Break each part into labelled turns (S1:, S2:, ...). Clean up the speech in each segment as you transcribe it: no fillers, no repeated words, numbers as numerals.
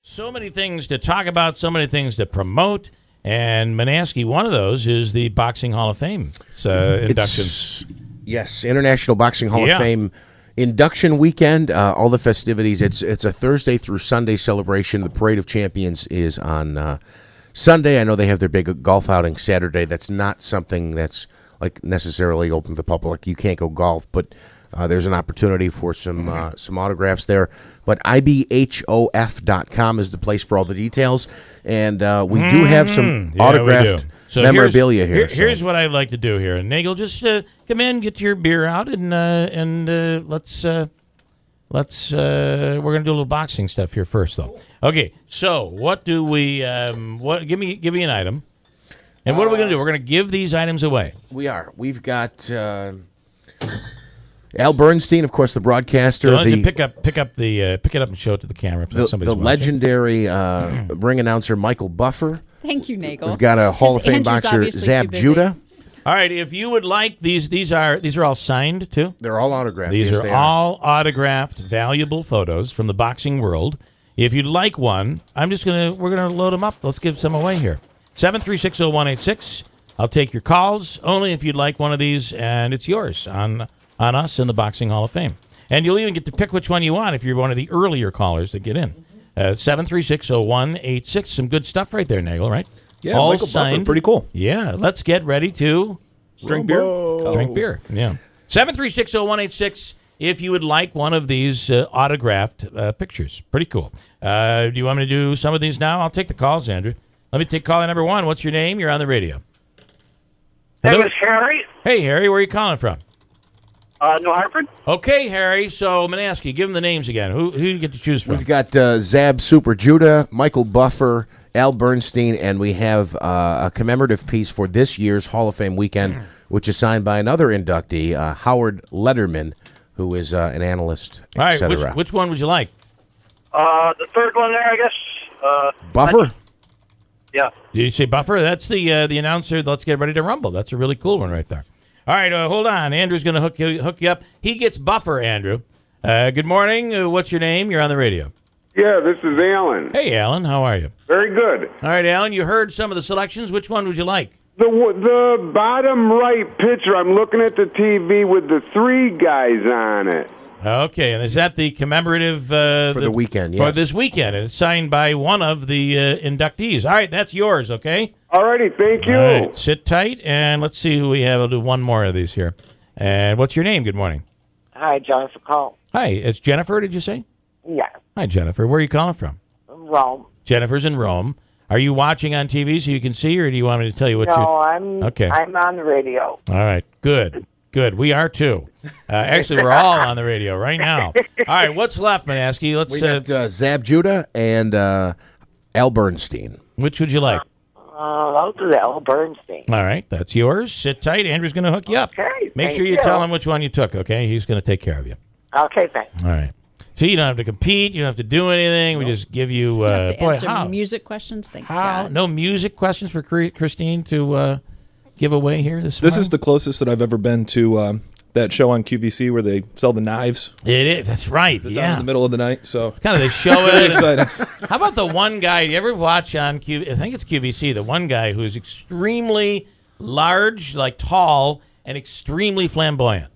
S1: So many things to talk about, so many things to promote, and Manaski, one of those is the Boxing Hall of Fame induction.
S2: Yes, International Boxing Hall of Fame induction weekend, all the festivities. It's a Thursday through Sunday celebration. The Parade of Champions is on Sunday. I know they have their big golf outing Saturday. That's not something that's like necessarily open to the public. You can't go golf, but there's an opportunity for some autographs there. But IBHOF.com is the place for all the details. And we do have some autographed memorabilia here.
S1: Here's what I'd like to do here. Naegele, just come in, get your beer out, and let's we're gonna do a little boxing stuff here first, though. Okay, so what do we? Give me an item, and what are we gonna do? We're gonna give these items away.
S2: We are. We've got Al Bernstein, of course, the broadcaster.
S1: So pick it up and show it to the camera.
S2: The legendary ring announcer Michael Buffer.
S3: Thank you, Naegele.
S2: We've got a Hall of Fame boxer, Zab Judah.
S1: All right, if you would like these are all signed too.
S2: They're all autographed.
S1: These are all autographed, valuable photos from the boxing world. If you'd like one, we're gonna load them up. Let's give some away here. 7360186. I'll take your calls only if you'd like one of these, and it's yours on us in the Boxing Hall of Fame. And you'll even get to pick which one you want if you're one of the earlier callers that get in. 7360186. Some good stuff right there, Naegele, right?
S4: Yeah,
S1: all
S4: Michael
S1: signed.
S4: Buffer, pretty cool.
S1: Yeah, let's get ready to
S4: drink beer.
S1: Drink beer. Yeah. 7360186 if you would like one of these autographed pictures. Pretty cool. Do you want me to do some of these now? I'll take the calls, Andrew. Let me take caller number one. What's your name? You're on the radio.
S5: Hello? Hey, Miss Harry.
S1: Hey, Harry. Where are you calling from?
S5: New Hartford.
S1: Okay, Harry. So I'm going to ask you, give them the names again. Who do you get to choose from?
S2: We've got Zab Super Judah, Michael Buffer, Al Bernstein, and we have a commemorative piece for this year's Hall of Fame weekend, which is signed by another inductee, Howard Letterman, who is an analyst,
S1: All right,
S2: etc.
S1: which one would you like?
S5: The third one there, I guess.
S2: Buffer?
S5: Yeah.
S1: Did you say Buffer? That's the announcer. Let's get ready to rumble. That's a really cool one right there. All right, hold on. Andrew's going to hook you up. He gets Buffer, Andrew. Good morning. What's your name? You're on the radio.
S6: Yeah, this is Alan.
S1: Hey, Alan. How are you?
S6: Very good.
S1: All right, Alan, you heard some of the selections. Which one would you like?
S6: The bottom right picture, I'm looking at the TV with the three guys on it.
S1: Okay, and is that the commemorative... for
S2: the weekend, yes.
S1: For this weekend, and it's signed by one of the inductees. All right, that's yours, okay?
S6: All righty, thank you.
S1: All right, sit tight, and let's see who we have. I'll do one more of these here. And what's your name? Good morning.
S7: Hi, Jennifer Cole.
S1: Hi, it's Jennifer, did you say?
S7: Yeah.
S1: Hi, Jennifer. Where are you calling from?
S7: Rome.
S1: Jennifer's in Rome. Are you watching on TV so you can see, or do you want me to tell you what
S7: No, I'm on the radio.
S1: All right, good. We are too. Actually, we're all on the radio right now. All right, what's left, Manaski?
S2: We got Zab Judah and Al Bernstein.
S1: Which would you like?
S7: I'll do the Al Bernstein.
S1: All right, that's yours. Sit tight. Andrew's going to hook you up.
S7: Okay.
S1: Make sure you tell him which one you took, okay? He's going to take care of you.
S7: Okay, thanks.
S1: All right. So you don't have to compete. You don't have to do anything. We just give you...
S3: You have to answer music questions. Thank God.
S1: No music questions for Christine to give away here this
S4: This is the closest that I've ever been to that show on QVC where they sell the knives.
S1: It is. That's right.
S4: It's on in the middle of the night. So
S1: it's kind of they show it.
S4: Exciting.
S1: How about the one guy? Do you ever watch on I think it's QVC. The one guy who's extremely large, like tall, and extremely flamboyant.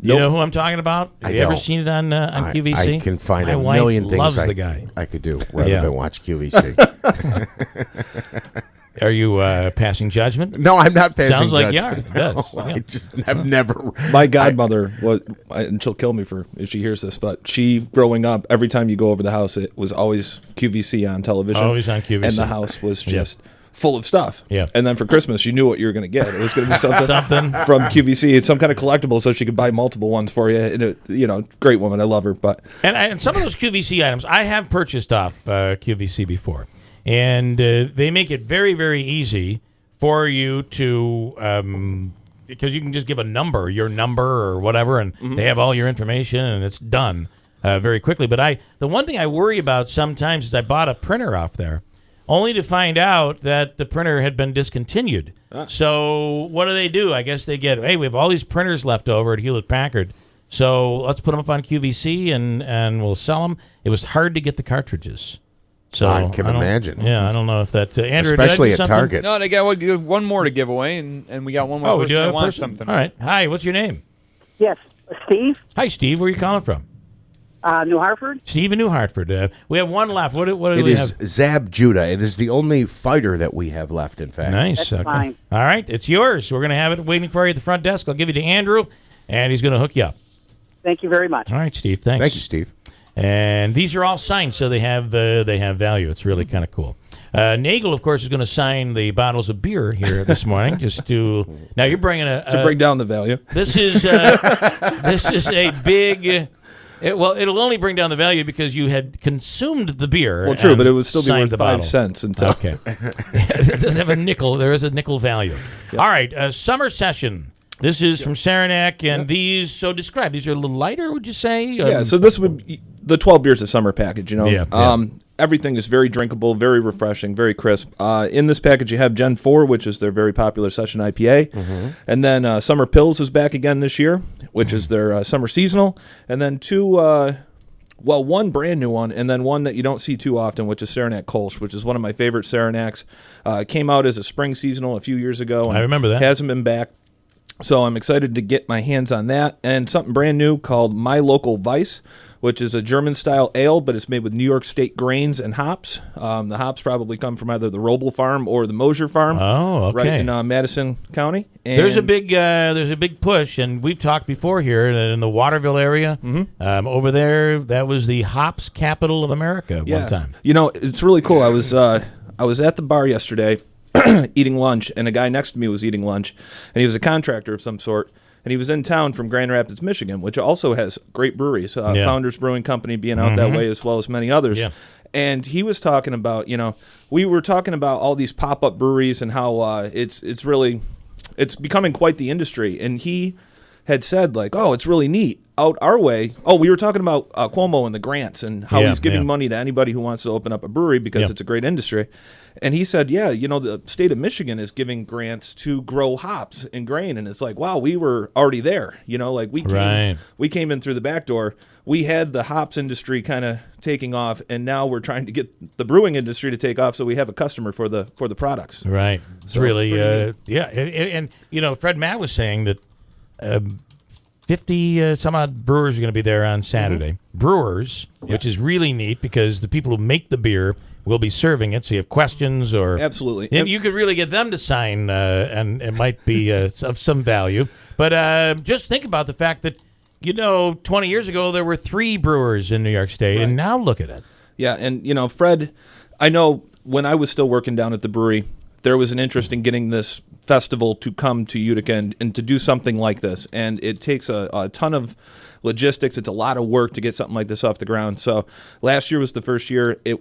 S1: You know who I'm talking about? Have you ever seen it on QVC?
S2: I can find
S1: My
S2: a
S1: wife
S2: million things
S1: loves the guy.
S2: I could do rather than watch QVC.
S1: Are you passing judgment?
S2: No, I'm not passing
S1: judgment. Sounds like you are.
S2: judgment.
S1: It does.
S2: No, I've never...
S4: My godmother, and she'll kill me if she hears this, but she, growing up, every time you go over the house, it was always QVC on television.
S1: Always on QVC.
S4: And the house was just... full of stuff.
S1: Yeah.
S4: And then for Christmas, you knew what you were going to get. It was going to be something from QVC. It's some kind of collectible so she could buy multiple ones for you. And great woman. I love her. But
S1: And some of those QVC items, I have purchased off QVC before. And they make it very, very easy for you to, because you can just give your number or whatever, and they have all your information, and it's done very quickly. But the one thing I worry about sometimes is I bought a printer off there, only to find out that the printer had been discontinued. So what do? I guess they hey, we have all these printers left over at Hewlett-Packard, so let's put them up on QVC and we'll sell them. It was hard to get the cartridges. So
S2: I can imagine.
S1: Yeah, I don't know if that's Andrew.
S2: Especially at Target.
S8: No, they got one more to give away, and we got one more person that wants something.
S1: All right. Hi, what's your name?
S9: Yes, Steve.
S1: Hi, Steve. Where are you calling from?
S9: New Hartford.
S1: Steve in New Hartford. We have one left. What do we have?
S2: It is Zab Judah. It is the only fighter that we have left, in fact.
S1: Nice.
S9: That's
S1: okay.
S9: fine.
S1: All right, it's yours. We're going to have it waiting for you at the front desk. I'll give you to Andrew, and he's going to hook you up.
S9: Thank you very much.
S1: All right, Steve. Thanks.
S2: Thank you, Steve.
S1: And these are all signed, so they have value. It's really kind of cool. Naegele, of course, is going to sign the bottles of beer here this morning. Now you're bringing
S4: to bring down the value.
S1: This is a big. It'll only bring down the value because you had consumed the beer.
S4: Well, true, but it would still be worth
S1: the
S4: 5
S1: bottle.
S4: cents. Until
S1: Okay. It does have a nickel. There is a nickel value. Yep. All right, summer session. This is from Saranac, and these. So describe. These are a little lighter, would you say?
S4: Yeah. So this would be the 12 beers a summer package. You know.
S1: Yeah.
S4: Everything is very drinkable, very refreshing, very crisp. In this package, you have Gen 4, which is their very popular session IPA. And then Summer Pils is back again this year, which is their summer seasonal. And then one brand new one, and then one that you don't see too often, which is Saranac Kolsch, which is one of my favorite Saranacs. Came out as a spring seasonal a few years ago. And
S1: I remember that.
S4: Hasn't been back. So I'm excited to get my hands on that. And something brand new called My Local Vice, which is a German-style ale, but it's made with New York State grains and hops. The hops probably come from either the Roble Farm or the Mosier Farm.
S1: Oh, okay.
S4: Right in Madison County. And
S1: there's a big push, and we've talked before here in the Waterville area. Over there, that was the hops capital of America one time.
S4: You know, it's really cool. I was at the bar yesterday eating lunch, and a guy next to me was eating lunch, and he was a contractor of some sort. And he was in town from Grand Rapids, Michigan, which also has great breweries. Founders Brewing Company being out that way, as well as many others. Yeah. And he was talking about, we were talking about all these pop-up breweries and how it's becoming quite the industry. And he had said, like, oh, it's really neat. Out our way, we were talking about Cuomo and the grants and how he's giving money to anybody who wants to open up a brewery because it's a great industry. And he said, the state of Michigan is giving grants to grow hops and grain. And it's like, wow, we were already there. We came in through the back door. We had the hops industry kind of taking off, and now we're trying to get the brewing industry to take off so we have a customer for the products.
S1: Right. It's really, And Fred Matt was saying that 50 some odd brewers are going to be there on Saturday. Brewers, which is really neat because the people who make the beer will be serving it. So you have questions or
S4: absolutely,
S1: and you could really get them to sign, and it might be of some value. But just think about the fact that 20 years ago there were 3 brewers in New York State, and now look at it.
S4: Yeah, and Fred, I know when I was still working down at the brewery, there was an interest in getting this festival to come to Utica and to do something like this. And it takes a ton of logistics. It's a lot of work to get something like this off the ground. So last year was the first year. It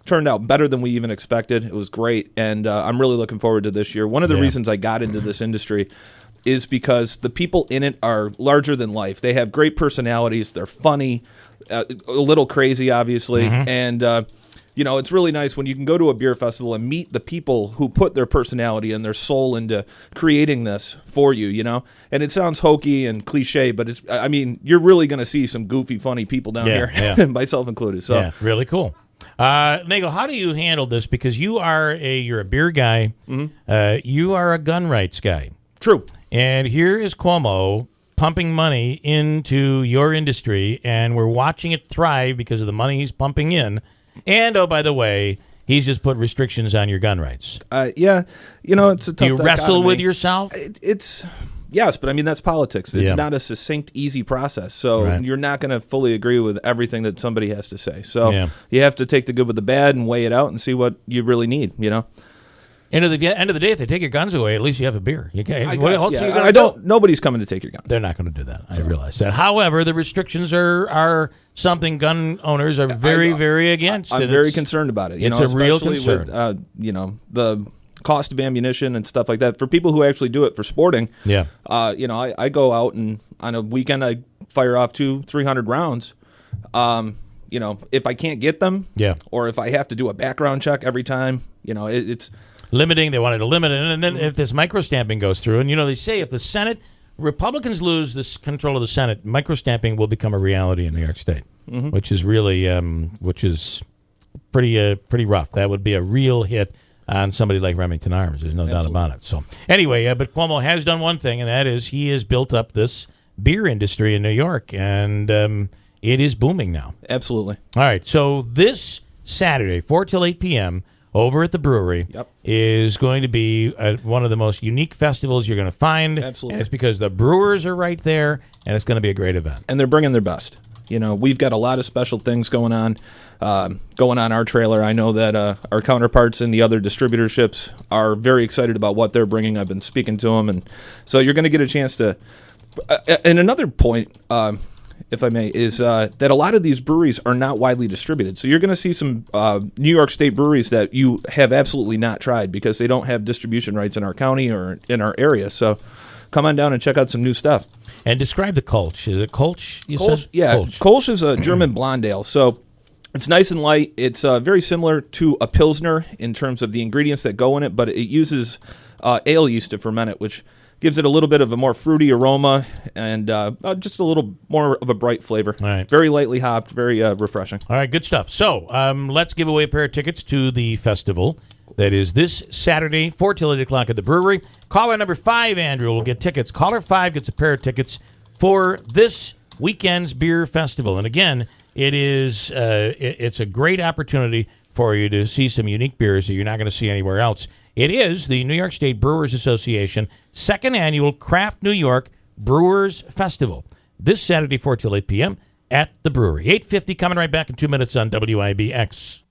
S4: turned out better than we even expected. It was great. And I'm really looking forward to this year. One of the reasons I got into this industry is because the people in it are larger than life. They have great personalities. They're funny, a little crazy, obviously. And, it's really nice when you can go to a beer festival and meet the people who put their personality and their soul into creating this for you, And it sounds hokey and cliche, but you're really going to see some goofy, funny people down here, myself included. So
S1: yeah, really cool. Naegele, how do you handle this? Because you're a beer guy. You are a gun rights guy.
S4: True.
S1: And here is Cuomo pumping money into your industry, and we're watching it thrive because of the money he's pumping in. And, oh, by the way, he's just put restrictions on your gun rights.
S4: It's a tough.
S1: Do you wrestle with yourself?
S4: Yes, but that's politics. It's not a succinct, easy process. So you're not going to fully agree with everything that somebody has to say. So you have to take the good with the bad and weigh it out and see what you really need,
S1: End of the day, if they take your guns away, at least you have a beer.
S4: Nobody's coming to take your guns.
S1: They're not going to do that. I realize that. However, the restrictions are something gun owners are very, very against.
S4: I'm very concerned about it.
S1: It's a real concern.
S4: With, the cost of ammunition and stuff like that. For people who actually do it for sporting, I go out and on a weekend I fire off 200-300 rounds. If I can't get them, or if I have to do a background check every time, it's
S1: limiting. They wanted to limit it, and then if this microstamping goes through, and they say if the Senate Republicans lose this control of the Senate, microstamping will become a reality in New York State, which is really pretty rough. That would be a real hit on somebody like Remington Arms. There's no doubt about it. So anyway, but Cuomo has done one thing, and that is he has built up this beer industry in New York, and it is booming now.
S4: Absolutely.
S1: All right, so this Saturday, 4 till 8 p.m., over at the brewery is going to be one of the most unique festivals you're going to find.
S4: Absolutely.
S1: And it's because the brewers are right there, and it's going to be a great event.
S4: And they're bringing their best. You know, we've got a lot of special things going on our trailer. I know that our counterparts in the other distributorships are very excited about what they're bringing. I've been speaking to them, and so you're going to get a chance to. And another point, if I may, is that a lot of these breweries are not widely distributed. So you're going to see some New York State breweries that you have absolutely not tried because they don't have distribution rights in our county or in our area. So come on down and check out some new stuff.
S1: And describe the Kolsch. Is it Kolsch?
S4: Kolsch, yeah. Kolsch is a German blonde ale. So it's nice and light. It's very similar to a Pilsner in terms of the ingredients that go in it, but it uses ale yeast to ferment it, which gives it a little bit of a more fruity aroma and just a little more of a bright flavor.
S1: All right.
S4: Very lightly hopped, very refreshing.
S1: All right, good stuff. So let's give away a pair of tickets to the festival. That is this Saturday, 4 till 8 o'clock at the brewery. Caller number 5, Andrew, will get tickets. Caller 5 gets a pair of tickets for this weekend's beer festival. And again, it's a great opportunity for you to see some unique beers that you're not going to see anywhere else. It is the New York State Brewers Association second annual Craft New York Brewers Festival. This Saturday, 4 till 8 p.m. at the brewery. 8:50, coming right back in 2 minutes on WIBX.